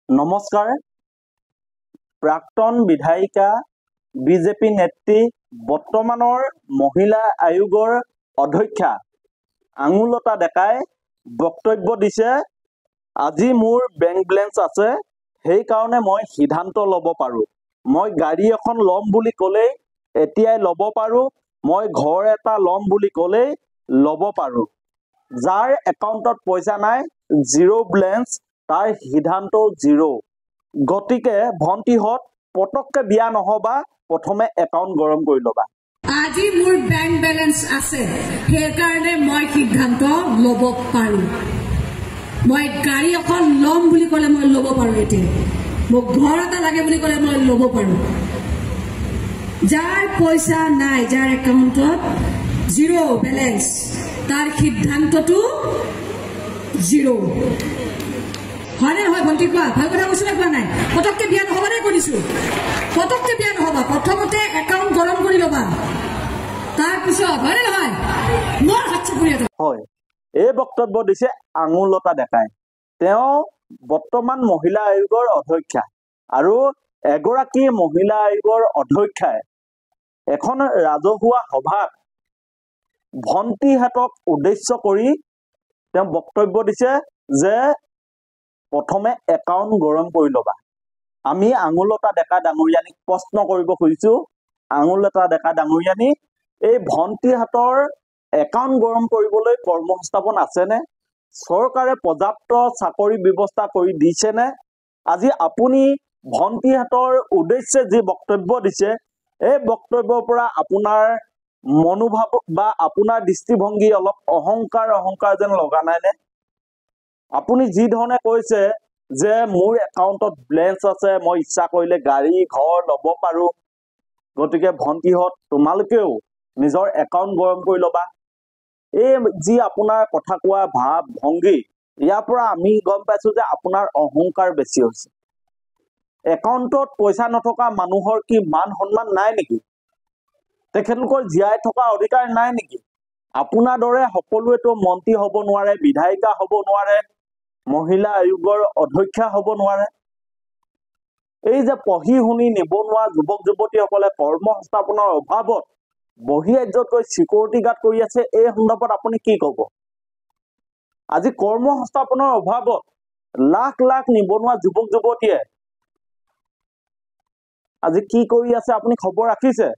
নমস্কাৰ। প্ৰাক্তন বিধায়িকা বিজেপি নেত্ৰী বৰ্তমানৰ মহিলা আয়োগৰ অধ্যক্ষা আঙুলতা ডেকাই বক্তব্য দিছে, আজি মোৰ বেংক বেলেঞ্চ আছে, সেইকাৰণে মই সিদ্ধান্ত ল'ব পাৰোঁ। মই গাড়ী এখন ল'ম বুলি ক'লেই এতিয়াই ল'ব পাৰোঁ। মই ঘৰ এটা ল'ম বুলি ক'লেই ল'ব পাৰোঁ। যাৰ একাউণ্টত পইচা নাই, জিৰ' বেলেঞ্চ, তাৰ সিদ্ধান্ত জিৰ'। গতিকে ভণ্টিহঁত পটককে বিয়া নহবা, প্ৰথমে একাউণ্ট গৰম কৰি ল'বা। আজি মোৰ বেংক বেলেঞ্চ আছে, সেইকাৰণে মই সিদ্ধান্ত ল'ব পাৰোঁ। মই গাড়ী এখন ল'ম বুলি ক'লে মই ল'ব পাৰোঁ। এতিয়া মোক ঘৰ এটা লাগে বুলি ক'লে মই ল'ব পাৰোঁ। যাৰ পইচা নাই, যাৰ একাউণ্টত জিৰ' বেলেঞ্চ, তাৰ সিদ্ধান্তটো জিৰ'। হয়নে নহয় ভণ্টি, কোৱা? ভাল কথা কৈছো নে কোৱা নাই? পটককে বিয়া নহবা দেই, কৈছো পটককে বিয়া নহবা। প্ৰথমতে একাউণ্ট গৰম কৰি ল'বা, তাৰপিছত হয়নে নহয় মোৰ হাত চাপৰিয়া। হয়, এই বক্তব্য দিছে আঙুলতা ডেকাই। তেওঁ বৰ্তমান মহিলা আয়োগৰ অধ্যক্ষা, আৰু এগৰাকী মহিলা আয়োগৰ অধ্যক্ষাই এখন ৰাজহুৱা সভাত ভণ্টিহঁতক উদ্দেশ্য কৰি তেওঁ বক্তব্য দিছে যে প্ৰথমে একাউণ্ট গৰম কৰি ল'বা। আমি আঙুলতা ডেকা ডাঙৰীয়ানীক প্ৰশ্ন কৰিব খুজিছো, আঙুলতা ডেকা ডাঙৰীয়ানী, এই ভণ্টিহঁতৰ একাউণ্ট গৰম কৰিবলৈ কৰ্মসংস্থাপন আছেনে? চৰকাৰে পৰ্যাপ্ত চাকৰি ব্যৱস্থা কৰি দিছেনে? আজি আপুনি ভণ্টিহঁতৰ উদ্দেশ্যে যি বক্তব্য দিছে, এই বক্তব্যৰ পৰা আপোনাৰ মনোভাৱ বা আপোনাৰ দৃষ্টিভংগী অলপ অহংকাৰ যেন লগা নাইনে? আপুনি যি ধৰণে কৈছে যে মোৰ একাউণ্টত বেলেঞ্চ আছে, মই ইচ্ছা কৰিলে গাড়ী ঘৰ ল'ব পাৰোঁ, গতিকে ভণ্টিহঁত তোমালোকেও নিজৰ একাউণ্ট গৰম কৰি ল'বা। এই যি আপোনাৰ কথা কোৱা ভাৱ ভংগী, ইয়াৰ পৰা আমি গম পাইছো যে আপোনাৰ অহংকাৰ বেছি হৈছে। একাউণ্টত পইচা নথকা মানুহৰ কি মান সন্মান নাই নেকি? তেখেতলোকৰ জীয়াই থকা অধিকাৰ নাই নেকি? আপোনাৰ দৰে সকলোৱেতো মন্ত্ৰী হ'ব নোৱাৰে, বিধায়িকা হ'ব নোৱাৰে, মহিলা আয়োগৰ অধ্যক্ষা হ'ব নোৱাৰে। এই যে পঢ়ি শুনি নিবনুৱা যুৱক যুৱতীসকলে কৰ্মসংস্থাপনৰ অভাৱত বহিৰাজ্যত গৈ চিকিউৰিটি গাৰ্ড কৰি আছে, এই সন্দৰ্ভত আপুনি কি ক'ব? আজি কৰ্মসংস্থাপনৰ অভাৱত লাখ লাখ নিবনুৱা যুৱক যুৱতীয়ে আজি কি কৰি আছে আপুনি খবৰ ৰাখিছে?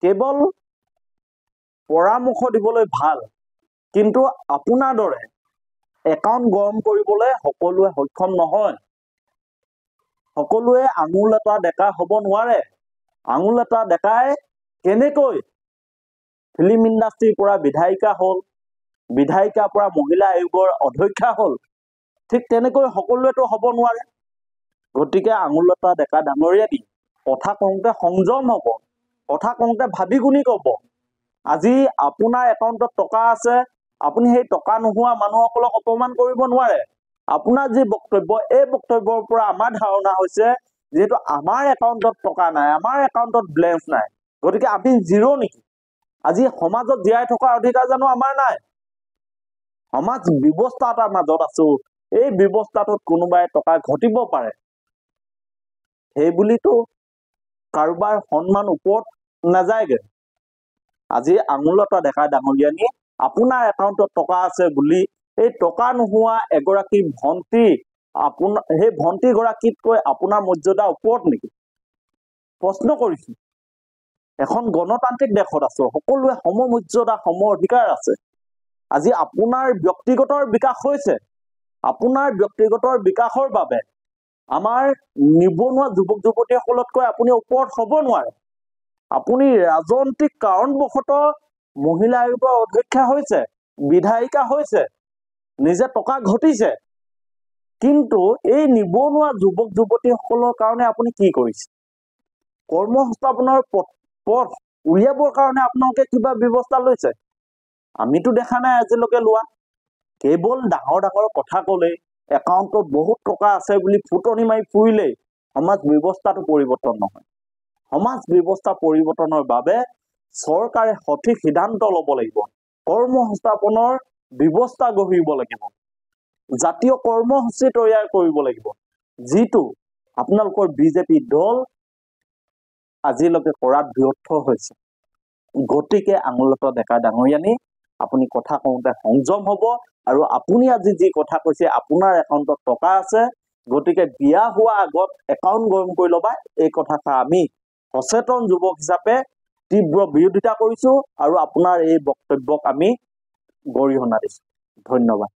কেৱল পৰামৰ্শ দিবলৈ ভাল, কিন্তু আপোনাৰ দৰে একাউণ্ট গৰম কৰিবলৈ সকলোৱে সক্ষম নহয়। সকলোৱে আঙুলতা ডেকা হ'ব নোৱাৰে। আঙুলতা ডেকাই কেনেকৈ ফিল্ম ইণ্ডাষ্ট্ৰীৰ পৰা বিধায়িকা হ'ল, বিধায়িকাৰ পৰা মহিলা আয়োগৰ অধ্যক্ষা হ'ল, ঠিক তেনেকৈ সকলোৱেতো হ'ব নোৱাৰে। গতিকে আঙুলতা ডেকা ডাঙৰীয়ানী, কথা কওঁতে সংযম হ'ব, কথা কওঁতে ভাবি গুণি ক'ব। আজি আপোনাৰ একাউণ্টত টকা আছে, আপুনি সেই টকা নোহোৱা মানুহসকলক অপমান কৰিব নোৱাৰে। আপোনাৰ যি বক্তব্য, এই বক্তব্যৰ পৰা আমাৰ ধাৰণা হৈছে যিহেতু আমাৰ একাউণ্টত টকা নাই, আমাৰ একাউণ্টত বেলেঞ্চ নাই, গতিকে আমি জিৰ' নেকি? আজি সমাজত জীয়াই থকাৰ অধিকাৰ জানো আমাৰ নাই? সমাজ ব্যৱস্থা এটাৰ মাজত আছো, এই ব্যৱস্থাটোত কোনোবাই টকা ঘটিব পাৰে, সেই বুলিতো কাৰোবাৰ সন্মান ওপৰত নাযায়গে। আজি আঙুলতা ডেকা ডাঙৰীয়ানী, আপোনাৰ একাউণ্টত টকা আছে বুলি এই টকা নোহোৱা এগৰাকী ভণ্টি, আপোনাৰ সেই ভণ্টি গৰাকীতকৈ আপোনাৰ মৰ্যাদা ওপৰত নেকি? প্ৰশ্ন কৰিছো। এখন গণতান্ত্ৰিক দেশত আছো, সকলোৱে সমমৰ্যাদা সম অধিকাৰ আছে। আজি আপোনাৰ ব্যক্তিগত বিকাশ হৈছে, আপোনাৰ ব্যক্তিগত বিকাশৰ বাবে আমাৰ নিবনুৱা যুৱক যুৱতীসকলতকৈ আপুনি ওপৰত হ'ব নোৱাৰে। আপুনি ৰাজনৈতিক কাৰণবশতঃ মহিলা আয়োগৰ অধ্যক্ষা হৈছে, বিধায়িকা হৈছে, নিজে টকা ঘটিছে, কিন্তু এই নিবনুৱা যুৱক যুৱতীসকলৰ কাৰণে আপুনি কি কৰিছে? কৰ্মসংস্থাপনৰ পথ উলিয়াবৰ কাৰণে আপোনালোকে কিবা ব্যৱস্থা লৈছে? আমিতো দেখা নাই আজিলৈকে লোৱা। কেৱল ডাঙৰ ডাঙৰ কথা ক'লে, একাউণ্টত বহুত টকা আছে বুলি ফুটনি মাৰি ফুৰিলেই সমাজ ব্যৱস্থাটো পৰিৱৰ্তন নহয়। সমাজ ব্যৱস্থা পৰিৱৰ্তনৰ বাবে চৰকাৰে সঠিক সিদ্ধান্ত ল'ব লাগিব, কৰ্মসংস্থাপনৰ ব্যৱস্থা গঢ়িব লাগিব, জাতীয় কৰ্মসূচী তৈয়াৰ কৰিব লাগিব, যিটো আপোনালোকৰ বিজেপি দল আজিলৈকে কৰাত ব্যৰ্থ হৈছে। গতিকে আঙুলতা ডেকা ডাঙৰীয়ানী আপুনি কথা কওঁতে সংযম হ'ব আৰু আপুনি আজি যি কথা কৈছে আপোনাৰ একাউণ্টত টকা আছে, গতিকে বিয়া হোৱা আগত একাউণ্ট গৰম কৰি ল'বা। এই কথা আমি সচেতন যুৱক হিচাপে তীব্ৰ বিৰোধিতা কৰিছো আৰু আপোনাৰ এই বক্তব্যক আমি গৰিহণা দিছো। ধন্যবাদ।